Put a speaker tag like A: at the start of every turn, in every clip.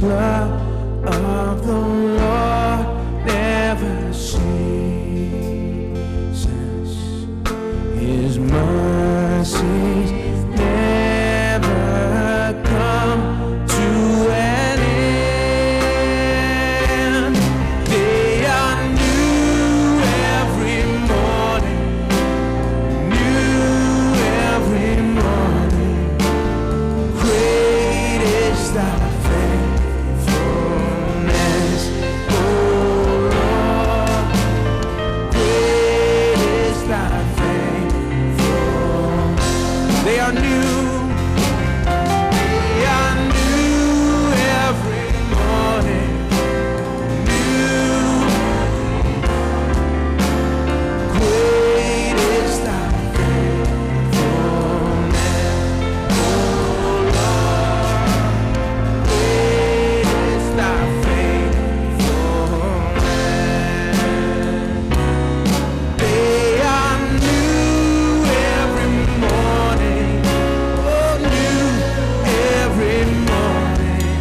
A: love of the Lord never ceases. His mercies never come to an end. They are new every morning, new every morning. Great is thy faithfulness, O Lord. Great is thy faithfulness. They are new. They are new every morning. New. Great is thy faithfulness, O Lord. Great is thy faithfulness. They are new every morning. Oh, new every morning.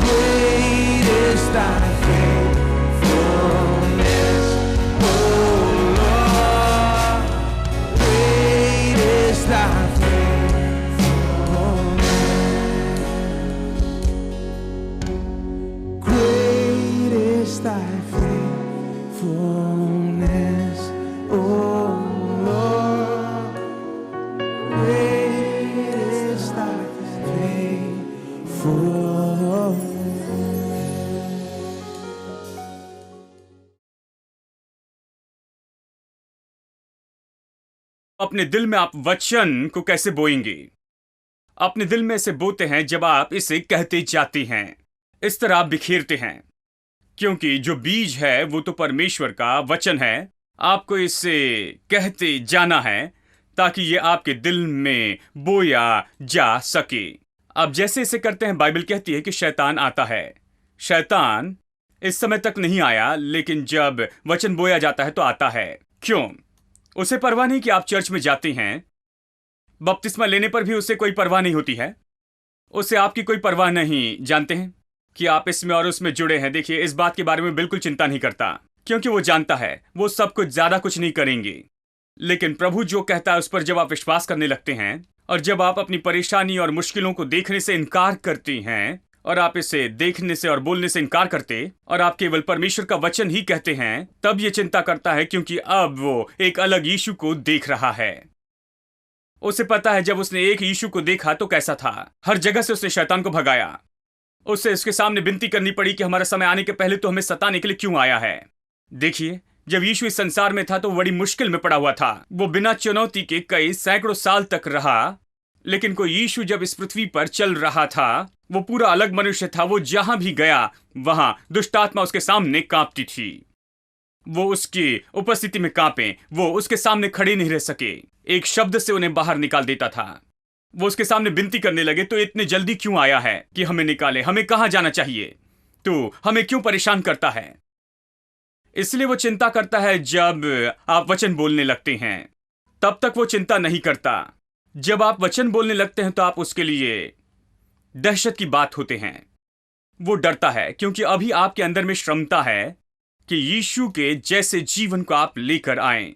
A: Great is thy faithfulness, O Lord. Great is thy faithfulness. Great is thy faithfulness, O Lord. Great is thy faithfulness.
B: अपने दिल में आप वचन को कैसे बोएंगे? अपने दिल में इसे बोते हैं जब आप इसे कहते जाते हैं। इस तरह आप बिखेरते हैं, क्योंकि जो बीज है वो तो परमेश्वर का वचन है। आपको इसे कहते जाना है ताकि ये आपके दिल में बोया जा सके। अब जैसे इसे करते हैं, बाइबल कहती है कि शैतान आता है। शैतान इस समय तक नहीं आया, लेकिन जब वचन बोया जाता है तो आता है। क्यों? उसे परवाह नहीं कि आप चर्च में जाते हैं। बपतिस्मा लेने पर भी उसे कोई परवाह नहीं होती है। उसे आपकी कोई परवाह नहीं, जानते हैं कि आप इसमें और उसमें जुड़े हैं। देखिए, इस बात के बारे में बिल्कुल चिंता नहीं करता, क्योंकि वो जानता है वो सब कुछ ज्यादा कुछ नहीं करेंगे। लेकिन प्रभु जो कहता है उस पर जब आप विश्वास करने लगते हैं, और जब आप अपनी परेशानी और मुश्किलों को देखने से इनकार करते हैं, और आप इसे देखने से और बोलने से इनकार करते, और आप केवल परमेश्वर का वचन ही कहते हैं, तब ये चिंता करता है, क्योंकि अब वो एक अलग यीशु को देख रहा है। उसे पता है जब उसने एक यीशु को देखा तो कैसा था। हर जगह से उसने शैतान को भगाया। उसे उसके सामने विनती करनी पड़ी कि हमारा समय आने के पहले तो हमें सताने के लिए क्यों आया है। देखिए, जब यीशु इस संसार में था तो वो बड़ी मुश्किल में पड़ा हुआ था। वो बिना चुनौती के कई सैकड़ों साल तक रहा। लेकिन कोई यीशु जब इस पृथ्वी पर चल रहा था, वो पूरा अलग मनुष्य था। वो जहां भी गया वहां दुष्ट आत्मा उसके सामने कांपती थी। वो उसकी उपस्थिति में कांपे, वो उसके सामने खड़े नहीं रह सके। एक शब्द से उन्हें बाहर निकाल देता था। वो उसके सामने विनती करने लगे, तो इतने जल्दी क्यों आया है कि हमें निकाले? हमें कहां जाना चाहिए? तो हमें क्यों परेशान करता है? इसलिए वो चिंता करता है जब आप वचन बोलने लगते हैं। तब तक वो चिंता नहीं करता। जब आप वचन बोलने लगते हैं तो आप उसके लिए दहशत की बात होते हैं। वो डरता है, क्योंकि अभी आपके अंदर में श्रमता है कि यीशु के जैसे जीवन को आप लेकर आएं।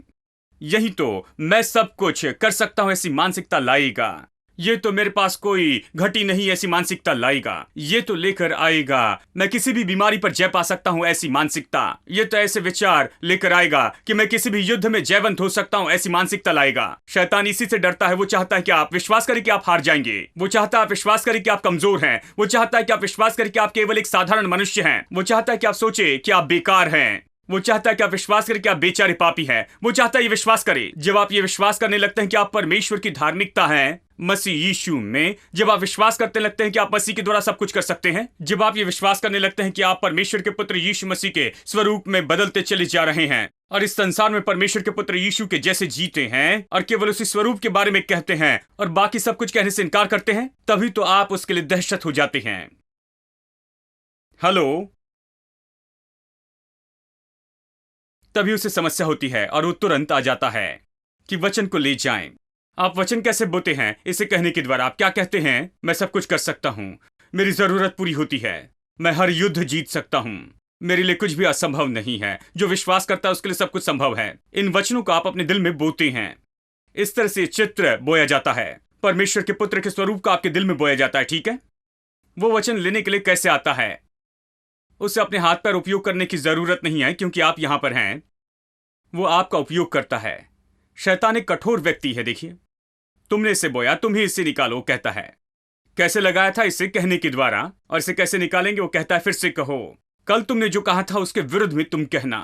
B: यही तो मैं सब कुछ कर सकता हूं ऐसी मानसिकता लाएगा। ये तो मेरे पास कोई घटी नहीं ऐसी मानसिकता लाएगा। ये तो लेकर आएगा मैं किसी भी बीमारी पर जय पा सकता हूं ऐसी मानसिकता। ये तो ऐसे विचार लेकर आएगा कि मैं किसी भी युद्ध में जयवंत हो सकता हूं ऐसी मानसिकता लाएगा। शैतान इसी से डरता है। वो चाहता है कि आप विश्वास करें कि आप हार जाएंगे। वो चाहता है आप विश्वास करें कि आप कमजोर हैं। वो चाहता है कि आप विश्वास करें कि आप केवल एक साधारण मनुष्य हैं। वो चाहता है कि आप सोचे कि आप बेकार हैं। वो चाहता है कि आप विश्वास करें कि आप बेचारे पापी हैं। वो चाहता है ये विश्वास करें। जब आप ये विश्वास करने लगते हैं कि आप परमेश्वर की धार्मिकता हैं मसीह यीशु में, जब आप विश्वास करते लगते हैं कि आप मसीह के द्वारा सब कुछ कर सकते हैं, जब आप ये विश्वास करने लगते हैं कि आप परमेश्वर के पुत्र यीशु मसीह के स्वरूप में बदलते चले जा रहे हैं और इस संसार में परमेश्वर के पुत्र यीशु के जैसे जीते हैं और केवल उसी स्वरूप के बारे में कहते हैं और बाकी सब कुछ कहने से इनकार करते हैं, तभी तो आप उसके लिए दहशत हो जाते हैं। हेलो, तभी उसे समस्या होती है और वो तुरंत आ जाता है कि वचन को ले जाएं। आप वचन कैसे बोते हैं? इसे कहने के द्वारा आप क्या कहते हैं? मैं सब कुछ कर सकता हूं। मेरी जरूरत पूरी होती है। मैं हर युद्ध जीत सकता हूं। मेरे लिए कुछ भी असंभव नहीं है। जो विश्वास करता है उसके लिए सब कुछ संभव है। इन वचनों को आप अपने दिल में बोते हैं। इस तरह से चित्र बोया जाता है। परमेश्वर के पुत्र के स्वरूप का आपके दिल में बोया जाता है, ठीक है? वो वचन लेने के लिए कैसे आता है? उसे अपने हाथ पैर उपयोग करने की जरूरत नहीं है, क्योंकि आप यहां पर हैं। वो आपका उपयोग करता है। शैतान एक कठोर व्यक्ति है। देखिए, तुमने इसे बोया, तुम ही इसे निकालो, कहता है। कैसे लगाया था? इसे कहने के द्वारा। और इसे कैसे निकालेंगे? वो कहता है फिर से कहो। कल तुमने जो कहा था उसके विरुद्ध में तुम कहना।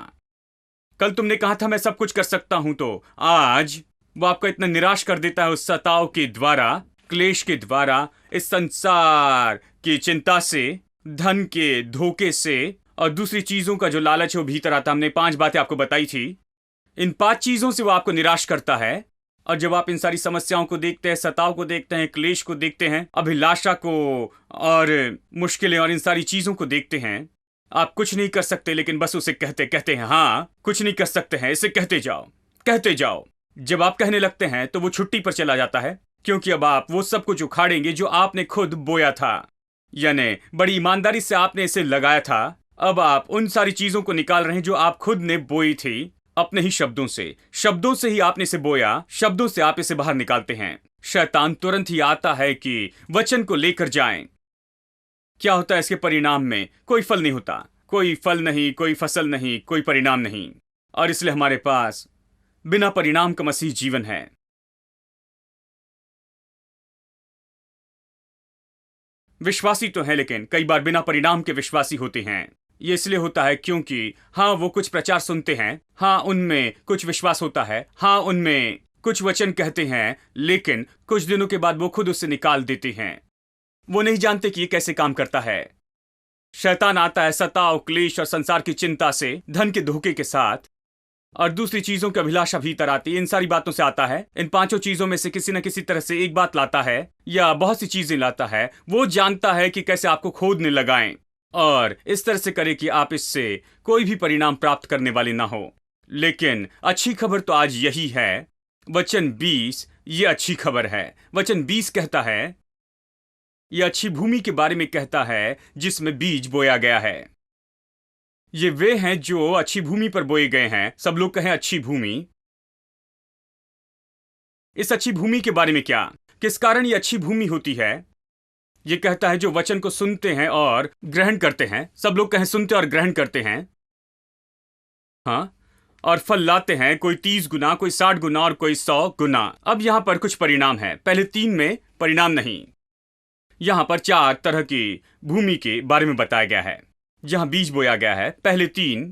B: कल तुमने कहा था मैं सब कुछ कर सकता हूं, तो आज वो आपको इतना निराश कर देता है उस सताव के द्वारा, क्लेश के द्वारा, इस संसार की चिंता से, धन के धोखे से और दूसरी चीजों का जो लालच है वो भीतर आता। हमने 5 बातें आपको बताई थी। इन 5 चीजों से वो आपको निराश करता है। और जब आप इन सारी समस्याओं को देखते हैं, सताव को देखते हैं, क्लेश को देखते हैं, अभिलाषा को और मुश्किलें और इन सारी चीजों को देखते हैं, आप कुछ नहीं कर सकते, लेकिन बस उसे कहते हैं हाँ कुछ नहीं कर सकते हैं, इसे कहते जाओ, कहते जाओ। जब आप कहने लगते हैं तो वो छुट्टी पर चला जाता है, क्योंकि अब आप वो सब कुछ उखाड़ेंगे जो आपने खुद बोया था। यानी बड़ी ईमानदारी से आपने इसे लगाया था। अब आप उन सारी चीजों को निकाल रहे हैं जो आप खुद ने बोई थी, अपने ही शब्दों से ही आपने इसे बोया, शब्दों से आप इसे बाहर निकालते हैं। शैतान तुरंत ही आता है कि वचन को लेकर जाएं। क्या होता है इसके परिणाम में? कोई फल नहीं होता, कोई फल नहीं, कोई फसल नहीं, कोई परिणाम नहीं। और इसलिए हमारे पास बिना परिणाम का मसीह जीवन है। विश्वासी तो है, लेकिन कई बार बिना परिणाम के विश्वासी होते हैं। ये इसलिए होता है क्योंकि हाँ वो कुछ प्रचार सुनते हैं, हाँ उनमें कुछ विश्वास होता है, हाँ उनमें कुछ वचन कहते हैं, लेकिन कुछ दिनों के बाद वो खुद उसे निकाल देते हैं। वो नहीं जानते कि ये कैसे काम करता है। शैतान आता है सताव, क्लेश और संसार की चिंता से, धन के धोखे के साथ और दूसरी चीजों की अभिलाषा भीतर आती है। इन सारी बातों से आता है। इन 5 चीजों में से किसी न किसी तरह से एक बात लाता है या बहुत सी चीजें लाता है। वो जानता है कि कैसे आपको खोदने लगाएं और इस तरह से करे कि आप इससे कोई भी परिणाम प्राप्त करने वाले ना हो। लेकिन अच्छी खबर तो आज यही है। वचन 20 ये अच्छी खबर है। वचन 20 कहता है, यह अच्छी भूमि के बारे में कहता है जिसमें बीज बोया गया है। ये वे हैं जो अच्छी भूमि पर बोए गए हैं। सब लोग कहें अच्छी भूमि। इस अच्छी भूमि के बारे में क्या, किस कारण ये अच्छी भूमि होती है? ये कहता है जो वचन को सुनते हैं और ग्रहण करते हैं। सब लोग कहें सुनते और ग्रहण करते हैं, हाँ, और फल लाते हैं। कोई 30 गुना, कोई 60 गुना और कोई 100 गुना। अब यहां पर कुछ परिणाम है। पहले 3 में परिणाम नहीं। यहां पर 4 तरह की भूमि के बारे में बताया गया है जहां बीज बोया गया है। पहले 3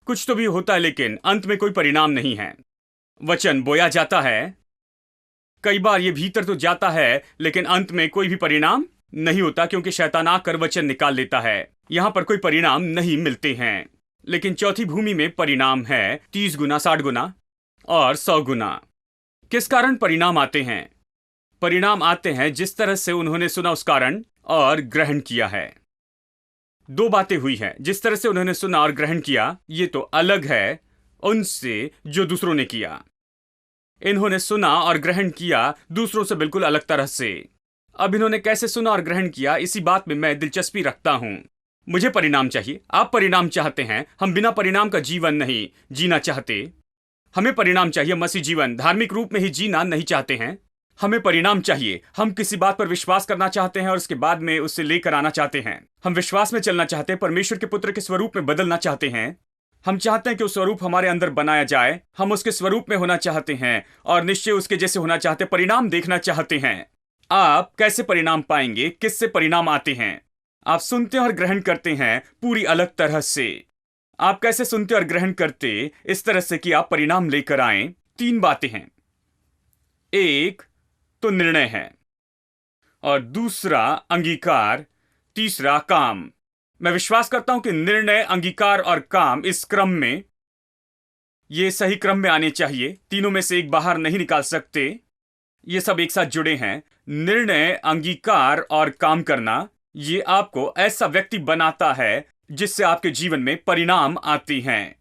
B: कुछ तो भी होता है, लेकिन अंत में कोई परिणाम नहीं है। वचन बोया जाता है, कई बार ये भीतर तो जाता है, लेकिन अंत में कोई भी परिणाम नहीं होता, क्योंकि शैतान आकर वचन निकाल लेता है। यहां पर कोई परिणाम नहीं मिलते हैं। लेकिन चौथी भूमि में परिणाम है, 30 गुना, 60 गुना और 100 गुना। किस कारण परिणाम आते हैं? परिणाम आते हैं जिस तरह से उन्होंने सुना उस कारण और ग्रहण किया है। 2 बातें हुई हैं। जिस तरह से उन्होंने सुना और ग्रहण किया, ये तो अलग है उनसे जो दूसरों ने किया। इन्होंने सुना और ग्रहण किया दूसरों से बिल्कुल अलग तरह से। अब इन्होंने कैसे सुना और ग्रहण किया, इसी बात में मैं दिलचस्पी रखता हूं। मुझे परिणाम चाहिए, आप परिणाम चाहते हैं। हम बिना परिणाम का जीवन नहीं जीना चाहते। हमें परिणाम चाहिए। मसीह जीवन धार्मिक रूप में ही जीना नहीं चाहते हैं। हमें परिणाम चाहिए। हम किसी बात पर विश्वास करना चाहते हैं और उसके बाद में उससे लेकर आना चाहते हैं। हम विश्वास में चलना चाहते हैं, परमेश्वर के पुत्र के स्वरूप में बदलना चाहते हैं। हम चाहते हैं कि वो स्वरूप हमारे अंदर बनाया जाए। हम उसके स्वरूप में होना चाहते हैं और निश्चय उसके जैसे होना चाहते हैं। परिणाम देखना चाहते हैं। आप कैसे परिणाम पाएंगे? किससे परिणाम आते हैं? आप सुनते और ग्रहण करते हैं पूरी अलग तरह से। आप कैसे सुनते और ग्रहण करते? इस तरह से कि आप परिणाम लेकर आए। 3 बातें हैं। एक तो निर्णय है, और दूसरा अंगीकार, तीसरा काम। मैं विश्वास करता हूं कि निर्णय, अंगीकार और काम, इस क्रम में, ये सही क्रम में आने चाहिए। तीनों में से एक बाहर नहीं निकाल सकते। ये सब एक साथ जुड़े हैं। निर्णय, अंगीकार और काम करना, ये आपको ऐसा व्यक्ति बनाता है जिससे आपके जीवन में परिणाम आते हैं।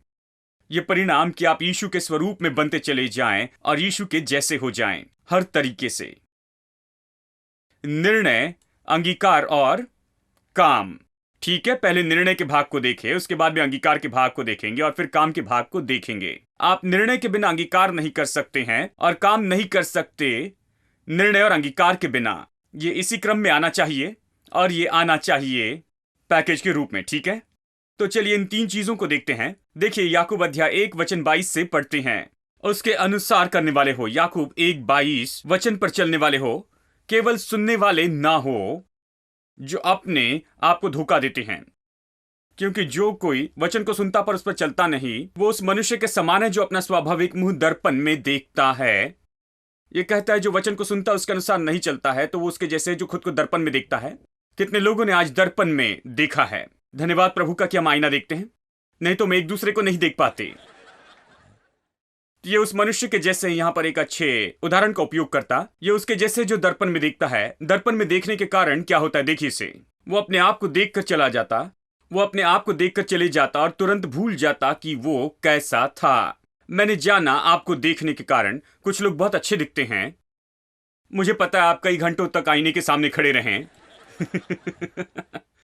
B: ये परिणाम कि आप यीशु के स्वरूप में बनते चले जाएं और यीशु के जैसे हो जाएं, हर तरीके से। निर्णय, अंगीकार और काम। मैं विश्वास करता हूं कि निर्णय, अंगीकार और काम। ठीक है, पहले निर्णय के भाग को देखें, उसके बाद में अंगीकार के भाग को देखेंगे और फिर काम के भाग को देखेंगे। आप निर्णय के बिना अंगीकार नहीं कर सकते हैं और काम नहीं कर सकते निर्णय और अंगीकार के बिना। ये इसी क्रम में आना चाहिए और ये आना चाहिए पैकेज के रूप में। ठीक है, तो चलिए इन 3 चीजों को देखते हैं। देखिए, याकूब अध्याय 1 वचन 22 से पढ़ते हैं। उसके अनुसार करने वाले हो, याकूब 1:22, वचन पर चलने वाले हो, केवल सुनने वाले ना हो जो अपने आप को धोखा देते हैं। क्योंकि जो कोई वचन को सुनता पर उस पर चलता नहीं, वो उस मनुष्य के समान है जो अपना स्वाभाविक मुंह दर्पण में देखता है। ये कहता है जो वचन को सुनता उसके अनुसार नहीं चलता है तो वो उसके जैसे जो खुद को दर्पण में देखता है। कितने लोगों ने आज दर्पण में देखा है? धन्यवाद प्रभु का कि हम आईना देखते हैं, नहीं तो हम एक दूसरे को नहीं देख पाते। ये उस मनुष्य के जैसे यहां पर एक अच्छे उदाहरण का उपयोग करता, ये उसके जैसे जो दर्पण में देखता है। दर्पण में देखने के कारण क्या होता है, देखिए इसे, वो अपने आप को देखकर चला जाता, वो अपने आप को देखकर चले जाता और तुरंत भूल जाता कि वो कैसा था। मैंने जाना आपको देखने के कारण कुछ लोग बहुत अच्छे दिखते हैं। मुझे पता है आप कई घंटों तक आईने के सामने खड़े रहें।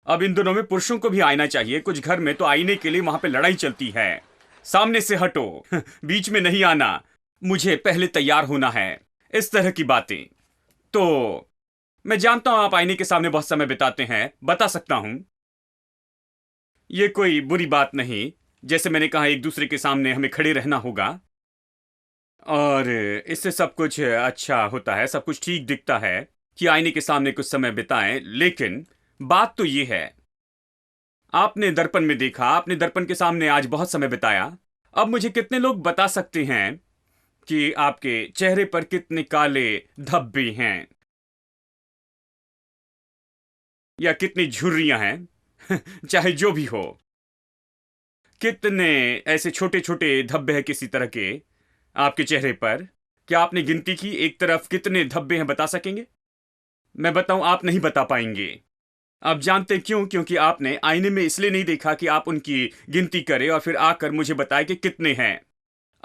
B: अब इन दिनों में पुरुषों को भी आईना चाहिए। कुछ घर में तो आईने के लिए वहां पे लड़ाई चलती है। सामने से हटो, बीच में नहीं आना, मुझे पहले तैयार होना है, इस तरह की बातें। तो मैं जानता हूं आप आईने के सामने बहुत समय बिताते हैं, बता सकता हूं, यह कोई बुरी बात नहीं। जैसे मैंने कहा, एक दूसरे के सामने हमें खड़े रहना होगा और इससे सब कुछ अच्छा होता है, सब कुछ ठीक दिखता है कि आईने के सामने कुछ समय बिताएं। लेकिन बात तो यह है, आपने दर्पण में देखा, आपने दर्पण के सामने आज बहुत समय बिताया। अब मुझे कितने लोग बता सकते हैं कि आपके चेहरे पर कितने काले धब्बे हैं या कितनी झुर्रियां हैं? चाहे जो भी हो, कितने ऐसे छोटे छोटे धब्बे हैं किसी तरह के आपके चेहरे पर? क्या आपने गिनती की एक तरफ कितने धब्बे हैं? बता सकेंगे? मैं बताऊं, आप नहीं बता पाएंगे। आप जानते क्यों? क्योंकि आपने आईने में इसलिए नहीं देखा कि आप उनकी गिनती करें और फिर आकर मुझे बताएं कि कितने हैं।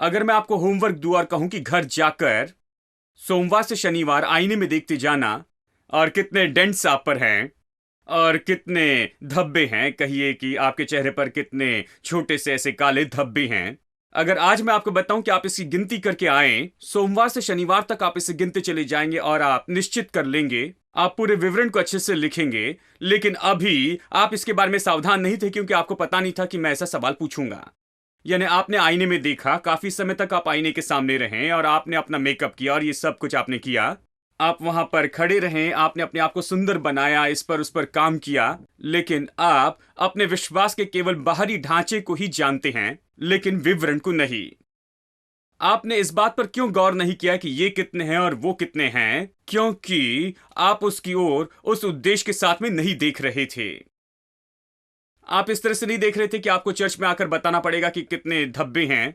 B: अगर मैं आपको होमवर्क दूं और कहूं कि घर जाकर सोमवार से शनिवार आईने में देखते जाना और कितने डेंट्स आप पर हैं और कितने धब्बे हैं, कहिए कि आपके चेहरे पर कितने छोटे से ऐसे काले धब्बे हैं, अगर आज मैं आपको बताऊं कि आप इसकी गिनती करके आए, सोमवार से शनिवार तक आप इसे गिनते चले जाएंगे और आप निश्चित कर लेंगे, आप पूरे विवरण को अच्छे से लिखेंगे। लेकिन अभी आप इसके बारे में सावधान नहीं थे क्योंकि आपको पता नहीं था कि मैं ऐसा सवाल पूछूंगा। यानी आपने आईने में देखा, काफी समय तक आप आईने के सामने रहे और आपने अपना मेकअप किया और ये सब कुछ आपने किया। आप वहां पर खड़े रहे, आपने अपने आप को सुंदर बनाया, इस पर उस पर काम किया, लेकिन आप अपने विश्वास के केवल बाहरी ढांचे को ही जानते हैं लेकिन विवरण को नहीं। आपने इस बात पर क्यों गौर नहीं किया कि ये कितने हैं और वो कितने हैं? क्योंकि आप उसकी ओर उस उद्देश्य के साथ में नहीं देख रहे थे। आप इस तरह से नहीं देख रहे थे कि आपको चर्च में आकर बताना पड़ेगा कि कितने धब्बे हैं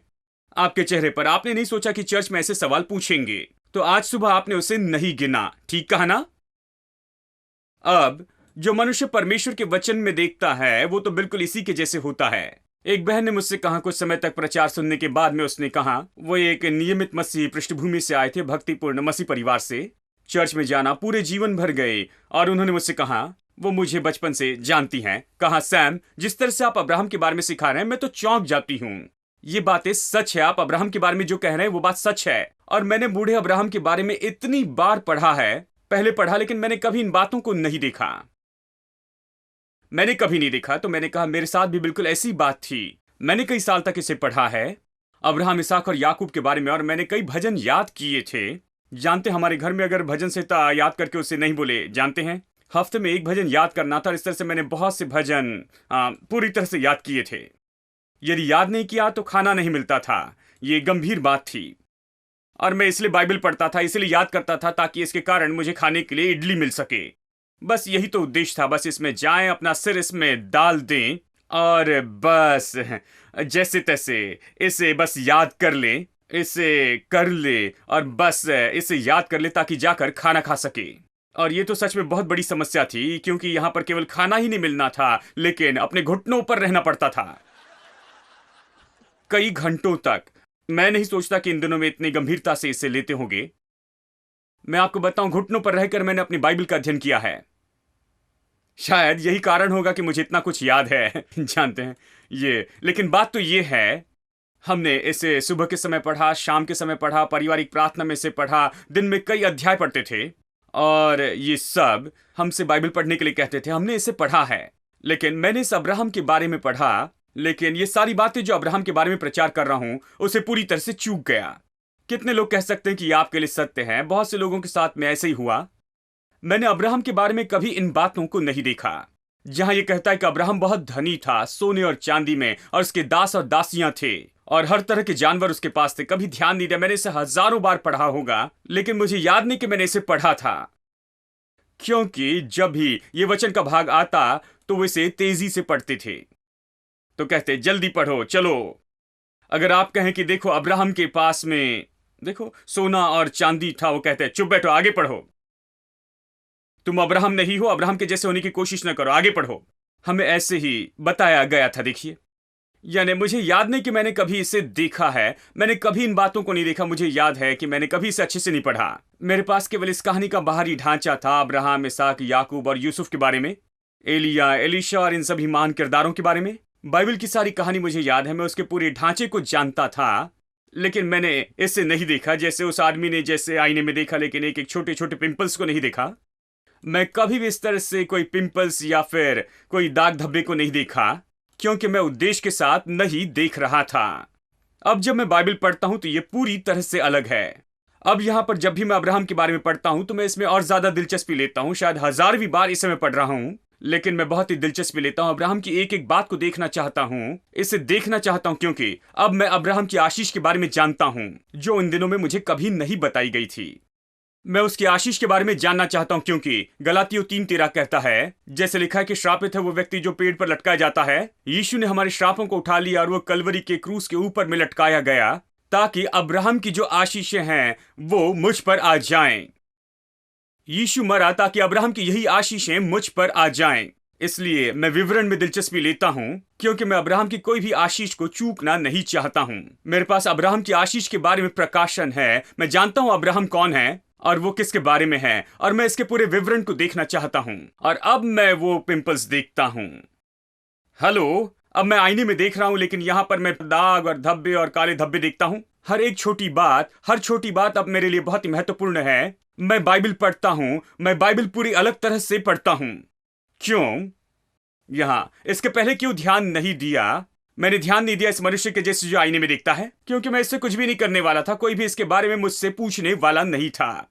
B: आपके चेहरे पर। आपने नहीं सोचा कि चर्च में ऐसे सवाल पूछेंगे, तो आज सुबह आपने उसे नहीं गिना। ठीक कहा ना? अब जो मनुष्य परमेश्वर के वचन में देखता है वो तो बिल्कुल इसी के जैसे होता है। एक बहन ने मुझसे कहा, कुछ समय तक प्रचार सुनने के बाद में उसने कहा, वो एक नियमित मसीह पृष्ठभूमि से आए थे, भक्तिपूर्ण मसीह परिवार से, चर्च में जाना पूरे जीवन भर गए, और उन्होंने मुझसे कहा, वो मुझे बचपन से जानती हैं, कहा, सैम, जिस तरह से आप अब्राहम के बारे में सिखा रहे हैं मैं तो चौंक जाती हूँ। ये बातें सच है, आप अब्राहम के बारे में जो कह रहे हैं वो बात सच है, और मैंने बूढ़े अब्राहम के बारे में इतनी बार पढ़ा है, पहले पढ़ा, लेकिन मैंने कभी इन बातों को नहीं देखा। मैंने कभी नहीं देखा। तो मैंने कहा, मेरे साथ भी बिल्कुल ऐसी बात थी। मैंने कई साल तक इसे पढ़ा है, अब्राहम, इसहाक और याकूब के बारे में, और मैंने कई भजन याद किए थे। जानते, हमारे घर में अगर भजन संहिता याद करके उसे नहीं बोले, जानते हैं, हफ्ते में एक भजन याद करना था। इस तरह से मैंने बहुत से भजन पूरी तरह से याद किए थे। यदि याद नहीं किया तो खाना नहीं मिलता था। ये गंभीर बात थी, और मैं इसलिए बाइबल पढ़ता था, इसलिए याद करता था ताकि इसके कारण मुझे खाने के लिए इडली मिल सके। बस यही तो उद्देश्य था। बस इसमें जाएं, अपना सिर इसमें डाल दें और बस जैसे तैसे इसे बस याद कर लें, इसे कर ले और बस इसे याद कर ले ताकि जाकर खाना खा सके। और ये तो सच में बहुत बड़ी समस्या थी, क्योंकि यहां पर केवल खाना ही नहीं मिलना था, लेकिन अपने घुटनों पर रहना पड़ता था कई घंटों तक। मैं नहीं सोचता कि इन दिनों में इतनी गंभीरता से इसे लेते होंगे। मैं आपको बताऊं, घुटनों पर रहकर मैंने अपनी बाइबल का अध्ययन किया है। शायद यही कारण होगा कि मुझे इतना कुछ याद है जानते हैं ये, लेकिन बात तो ये है, हमने इसे सुबह के समय पढ़ा, शाम के समय पढ़ा, पारिवारिक प्रार्थना में से पढ़ा, दिन में कई अध्याय पढ़ते थे, और ये सब हमसे बाइबल पढ़ने के लिए कहते थे, हमने इसे पढ़ा है। लेकिन मैंने इस अब्राहम के बारे में पढ़ा, लेकिन ये सारी बातें जो अब्राहम के बारे में प्रचार कर रहा हूं उसे पूरी तरह से चूक गया। कितने लोग कह सकते हैं कि ये आपके लिए सत्य है? बहुत से लोगों के साथ में ऐसे ही हुआ। मैंने अब्राहम के बारे में कभी इन बातों को नहीं देखा जहां यह कहता है कि अब्राहम बहुत धनी था, सोने और चांदी में, और उसके दास और दासियां थे, और हर तरह के जानवर उसके पास थे। कभी ध्यान नहीं दिया, मैंने इसे हजारों बार पढ़ा होगा, लेकिन मुझे याद नहीं कि मैंने इसे पढ़ा था, क्योंकि जब भी ये वचन का भाग आता तो वो इसे तेजी से पढ़ते थे, तो कहते जल्दी पढ़ो चलो। अगर आप कहें कि देखो अब्राहम के पास में देखो सोना और चांदी था, वो कहते चुप बैठो, आगे पढ़ो, तुम अब्राहम नहीं हो, अब्राहम के जैसे होने की कोशिश न करो, आगे पढ़ो। हमें ऐसे ही बताया गया था। देखिए, यानी मुझे याद नहीं कि मैंने कभी इसे देखा है, मैंने कभी इन बातों को नहीं देखा। मुझे याद है कि मैंने कभी इसे अच्छे से नहीं पढ़ा। मेरे पास केवल इस कहानी का बाहरी ढांचा था, अब्राहम, इसहाक, याकूब और यूसुफ के बारे में, एलिया, एलीशा और इन सभी महान किरदारों के बारे में। बाइबल की सारी कहानी मुझे याद है, मैं उसके पूरे ढांचे को जानता था, लेकिन मैंने इसे नहीं देखा जैसे उस आदमी ने जैसे आईने में देखा, लेकिन एक एक छोटे छोटे पिंपल्स को नहीं देखा। मैं कभी भी इस तरह से कोई पिंपल्स या फिर कोई दाग धब्बे को नहीं देखा, क्योंकि मैं उद्देश्य के साथ नहीं देख रहा था। अब जब मैं बाइबल पढ़ता हूं तो यह पूरी तरह से अलग है। अब यहां पर जब भी मैं अब्राहम के बारे में पढ़ता हूं तो मैं इसमें और ज्यादा दिलचस्पी लेता हूं। शायद हजारवीं बार इसे मैं पढ़ रहा हूं, लेकिन मैं बहुत ही दिलचस्पी लेता हूं। अब्राहम की एक एक बात को देखना चाहता हूं, इसे देखना चाहता हूं, क्योंकि अब मैं अब्राहम की आशीष के बारे में जानता हूं, जो उन दिनों में मुझे कभी नहीं बताई गई थी। मैं उसकी आशीष के बारे में जानना चाहता हूं, क्योंकि गलातियों 3:13 कहता है, जैसे लिखा है कि श्रापित है वो व्यक्ति जो पेड़ पर लटकाया जाता है। यीशु ने हमारे श्रापों को उठा लिया और वो कलवरी के क्रूस के ऊपर में लटकाया गया, ताकि अब्राहम की जो आशीषें हैं वो मुझ पर आ जाएं। यीशु मरा ताकि अब्राहम की यही आशीषें मुझ पर आ जाएं। इसलिए मैं विवरण में दिलचस्पी लेता हूं, क्योंकि मैं अब्राहम की कोई भी आशीष को चूकना नहीं चाहता हूं। मेरे पास अब्राहम की आशीष के बारे में प्रकाशन है। मैं जानता हूं अब्राहम कौन है और वो किसके बारे में है, और मैं इसके पूरे विवरण को देखना चाहता हूं। और अब मैं वो पिंपल्स देखता हूं। हेलो, अब मैं आईने में देख रहा हूं, लेकिन यहां पर मैं दाग और धब्बे और काले धब्बे देखता हूं। हर एक छोटी बात, हर छोटी बात अब मेरे लिए बहुत ही महत्वपूर्ण है। मैं बाइबल पढ़ता हूं, मैं बाइबल पूरी अलग तरह से पढ़ता हूं। क्यों? यहां इसके पहले क्यों ध्यान नहीं दिया? मैंने ध्यान नहीं दिया इस मनुष्य के जैसे जो आईने में देखता है, क्योंकि मैं इससे कुछ भी नहीं करने वाला था। कोई भी इसके बारे में मुझसे पूछने वाला नहीं था।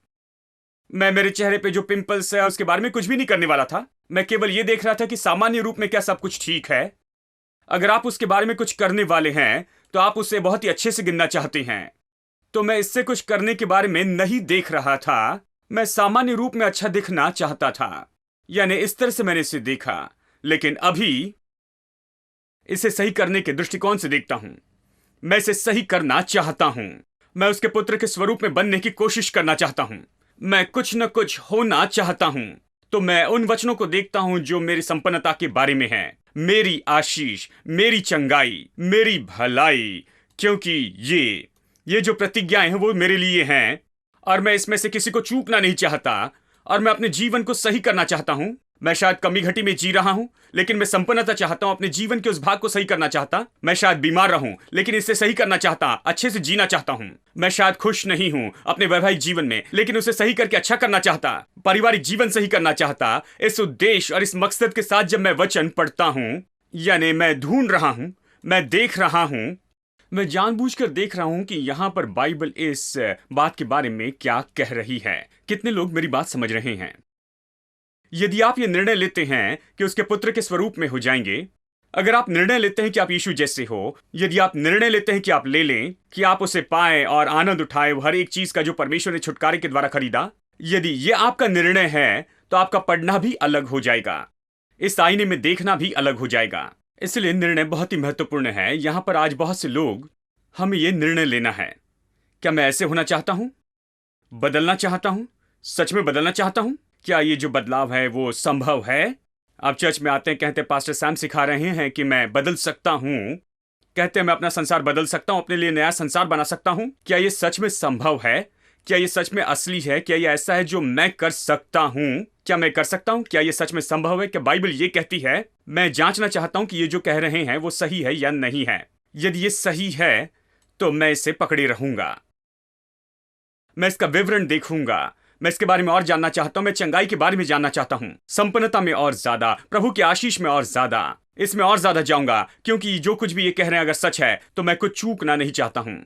B: मैं मेरे चेहरे पे जो पिंपल्स है उसके बारे में कुछ भी नहीं करने वाला था। मैं केवल ये देख रहा था कि सामान्य रूप में क्या सब कुछ ठीक है। अगर आप उसके बारे में कुछ करने वाले हैं तो आप उसे बहुत ही अच्छे से गिनना चाहते हैं। तो मैं इससे कुछ करने के बारे में नहीं देख रहा था। मैं सामान्य रूप में अच्छा दिखना चाहता था, यानी इस तरह से मैंने इसे देखा। लेकिन अभी इसे सही करने के दृष्टिकोण से देखता हूं। मैं इसे सही करना चाहता हूं। मैं उसके पुत्र के स्वरूप में बनने की कोशिश करना चाहता हूं। मैं कुछ न कुछ होना चाहता हूं। तो मैं उन वचनों को देखता हूं जो मेरी संपन्नता के बारे में है, मेरी आशीष, मेरी चंगाई, मेरी भलाई, क्योंकि ये जो प्रतिज्ञाएं हैं वो मेरे लिए हैं, और मैं इसमें से किसी को चूकना नहीं चाहता, और मैं अपने जीवन को सही करना चाहता हूं। मैं शायद कमी घटी में जी रहा हूं, लेकिन मैं संपन्नता चाहता हूं। अपने जीवन के उस भाग को सही करना चाहता। मैं शायद बीमार रहूं, लेकिन इसे सही करना चाहता, अच्छे से जीना चाहता हूं। मैं शायद खुश नहीं हूं अपने वैवाहिक जीवन में, लेकिन उसे सही करके अच्छा करना चाहता, पारिवारिक जीवन सही करना चाहता। इस उद्देश्य और इस मकसद के साथ जब मैं वचन पढ़ता हूं, यानी मैं ढूंढ रहा हूं, मैं देख रहा हूं, मैं जानबूझकर देख रहा हूं कि यहां पर बाइबल इस बात के बारे में क्या कह रही है। कितने लोग मेरी बात समझ रहे हैं? यदि आप ये निर्णय लेते हैं कि उसके पुत्र के स्वरूप में हो जाएंगे, अगर आप निर्णय लेते हैं कि आप यीशु जैसे हो, यदि आप निर्णय लेते हैं कि आप ले लें, कि आप उसे पाएं और आनंद उठाएं हर एक चीज का जो परमेश्वर ने छुटकारे के द्वारा खरीदा, यदि ये आपका निर्णय है तो आपका पढ़ना भी अलग हो जाएगा, इस आईने में देखना भी अलग हो जाएगा। इसलिए निर्णय बहुत ही महत्वपूर्ण है। यहां पर आज बहुत से लोग, हमें यह निर्णय लेना है, क्या मैं ऐसे होना चाहता हूं, बदलना चाहता हूं, सच में बदलना चाहता हूं? क्या ये जो बदलाव है वो संभव है? आप चर्च में आते हैं, कहते हैं पास्टर सैम सिखा रहे हैं कि मैं बदल सकता हूं, कहते हैं मैं अपना संसार बदल सकता हूं, अपने लिए नया संसार बना सकता हूं। क्या ये सच में संभव है? क्या ये सच में असली है? क्या ये ऐसा है जो मैं कर सकता हूं? क्या मैं कर सकता हूं? क्या ये सच में संभव है? क्या बाइबल ये कहती है? मैं जांचना चाहता हूं कि ये जो कह रहे हैं वो सही है या नहीं है। यदि ये सही है तो मैं इसे पकड़े रहूंगा, मैं इसका विवरण देखूंगा, मैं इसके बारे में और जानना चाहता हूं, मैं चंगाई के बारे में जानना चाहता हूं, संपन्नता में और ज्यादा, प्रभु की आशीष में और ज्यादा, इसमें और ज्यादा जाऊंगा, क्योंकि जो कुछ भी ये कह रहे हैं अगर सच है तो मैं कुछ चूकना नहीं चाहता हूं।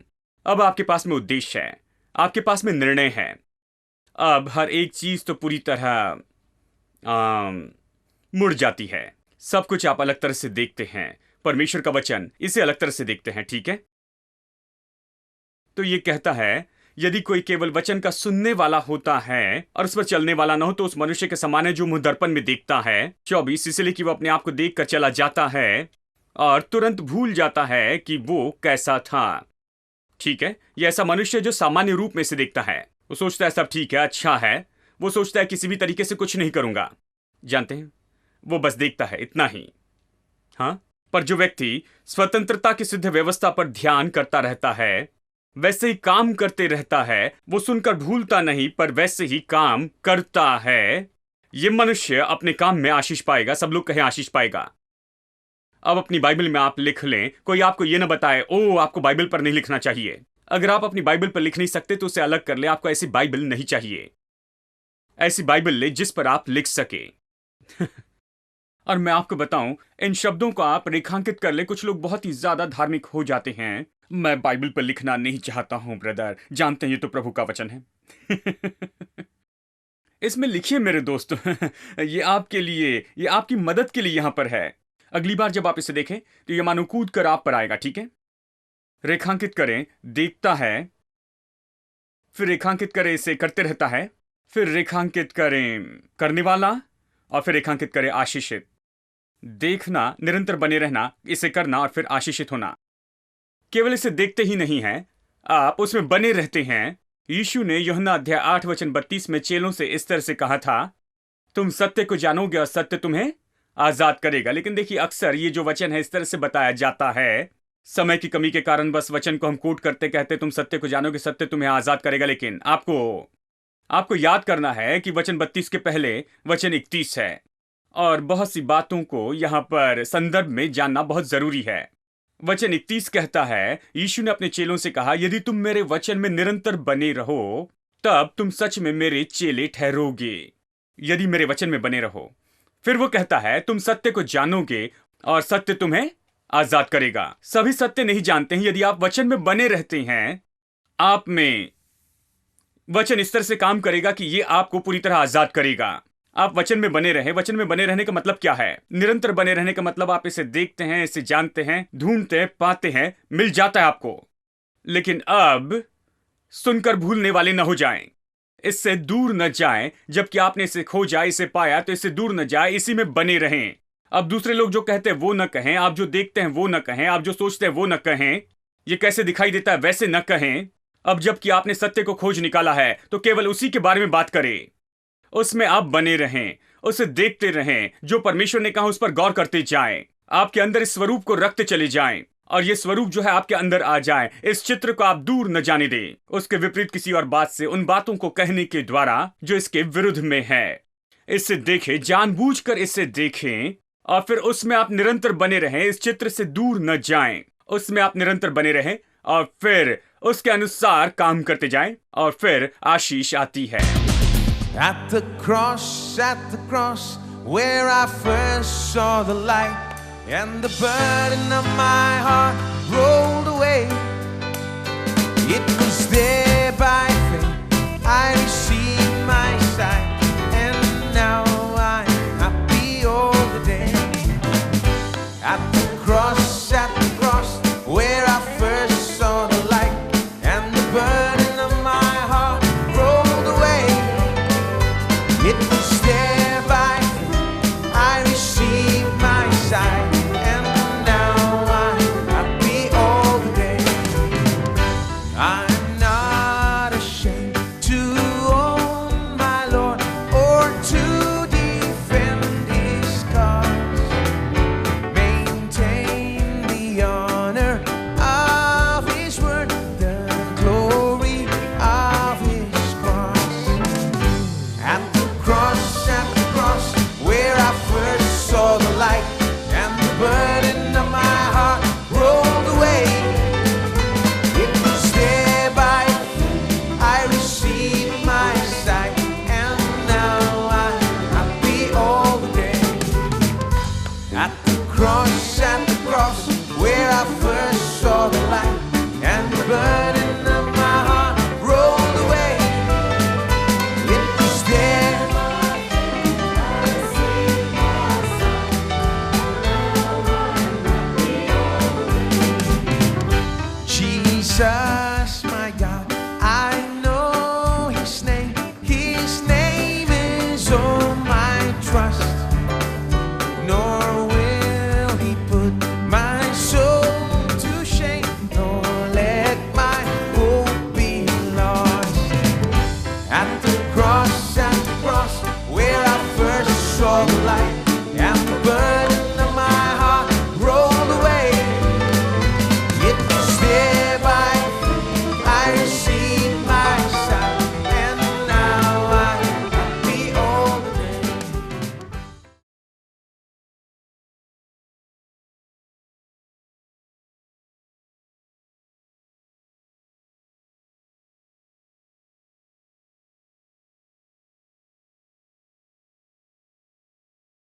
B: अब आपके पास में उद्देश्य है, आपके पास में निर्णय है। अब हर एक चीज तो पूरी तरह मुड़ जाती है। सब कुछ आप अलग तरह से देखते हैं। परमेश्वर का वचन इसे अलग तरह से देखते हैं, ठीक है? तो ये कहता है यदि कोई केवल वचन का सुनने वाला होता है और उस पर चलने वाला न हो तो उस मनुष्य के समान है जो मुंह दर्पण में देखता है। 24, इसलिए कि वो अपने आप को देख कर चला जाता है और तुरंत भूल जाता है कि वो कैसा था। ठीक है, ये ऐसा मनुष्य जो सामान्य रूप में से देखता है। वो सोचता है सब ठीक है, अच्छा है। वो सोचता है किसी भी तरीके से कुछ नहीं करूंगा। जानते हैं, वो बस देखता है, इतना ही। हाँ, पर जो व्यक्ति स्वतंत्रता की सिद्ध व्यवस्था पर ध्यान करता रहता है, वैसे ही काम करते रहता है, वो सुनकर भूलता नहीं पर वैसे ही काम करता है, ये मनुष्य अपने काम में आशीष पाएगा। सब लोग कहें आशीष पाएगा। अब अपनी बाइबल में आप लिख लें, कोई आपको ये ना बताए ओ आपको बाइबल पर नहीं लिखना चाहिए। अगर आप अपनी बाइबल पर लिख नहीं सकते तो उसे अलग कर ले। आपको ऐसी बाइबल नहीं चाहिए। ऐसी बाइबल ले जिस पर आप लिख सके। और मैं आपको बताऊं, इन शब्दों को आप रेखांकित कर ले। कुछ लोग बहुत ही ज्यादा धार्मिक हो जाते हैं। मैं बाइबल पर लिखना नहीं चाहता हूं ब्रदर, जानते हैं ये तो प्रभु का वचन है। इसमें लिखिए मेरे दोस्तों। ये आपके लिए, ये आपकी मदद के लिए यहां पर है। अगली बार जब आप इसे देखें तो ये मानो कूद कर आप पर आएगा, ठीक है? रेखांकित करें, देखता है, फिर रेखांकित करें, इसे करते रहता है, फिर रेखांकित करें करने वाला, और फिर रेखांकित करें आशीषित। देखना, निरंतर बने रहना, इसे करना और फिर आशीषित होना। केवल इसे देखते ही नहीं है, आप उसमें बने रहते हैं। यीशु ने यूहन्ना अध्याय 8 वचन 32 में चेलों से इस तरह से कहा था, तुम सत्य को जानोगे और सत्य तुम्हें आजाद करेगा। लेकिन देखिए, अक्सर ये जो वचन है इस तरह से बताया जाता है। समय की कमी के कारण बस वचन को हम कोट करते कहते तुम सत्य को जानोगे, सत्य तुम्हें आजाद करेगा। लेकिन आपको याद करना है कि वचन 32 के पहले वचन 31 है, और बहुत सी बातों को यहां पर संदर्भ में जानना बहुत जरूरी है। वचन 31 कहता है, यीशु ने अपने चेलों से कहा, यदि तुम मेरे वचन में निरंतर बने रहो तब तुम सच में मेरे चेले ठहरोगे। यदि मेरे वचन में बने रहो। फिर वो कहता है, तुम सत्य को जानोगे और सत्य तुम्हें आजाद करेगा। सभी सत्य नहीं जानते हैं। यदि आप वचन में बने रहते हैं, आप में वचन इस तरह से काम करेगा कि ये आपको पूरी तरह आजाद करेगा। आप वचन में बने रहे। वचन में बने रहने का मतलब क्या है? निरंतर बने रहने का मतलब आप इसे देखते हैं, इसे जानते हैं, ढूंढते हैं, पाते हैं, मिल जाता है आपको। लेकिन अब सुनकर भूलने वाले न हो जाएं, इससे दूर न जाएं। जबकि आपने इसे खोजा, इसे पाया, तो इससे दूर न जाए, इसी में बने रहें। अब दूसरे लोग जो कहते हैं वो न कहें, आप जो देखते हैं वो न कहें, आप जो सोचते हैं वो न कहें, ये कैसे दिखाई देता है वैसे न कहें। अब जबकि आपने सत्य को खोज निकाला है तो केवल उसी के बारे में बात करें। उसमें आप बने रहें, उसे देखते रहें। जो परमेश्वर ने कहा उस पर गौर करते जाएं। आपके अंदर इस स्वरूप को रखते चले जाएं, और ये स्वरूप जो है आपके अंदर आ जाए। इस चित्र को आप दूर न जाने दें, उसके विपरीत किसी और बात से, उन बातों को कहने के द्वारा जो इसके विरुद्ध में है। इसे देखें, जानबूझकर इसे देखें, और फिर उसमें आप निरंतर बने रहें। इस चित्र से दूर न जाएं, उसमें आप निरंतर बने रहें, और फिर उसके अनुसार काम करते जाएं, और फिर आशीष आती है।
A: At the cross, where I first saw the light, and the burden of my heart rolled away. It was there by faith I received my sight, and now I'm happy all the day. At the cross, where I first saw the light, and the burden of my heart rolled away. It was there by faith I received my sight, and now I'm happy all the day. I'm not ashamed to burden of my heart rolled away. It was there by I received my sight, and now I'm happy all the day. At the cross, where I first saw the light, and the burden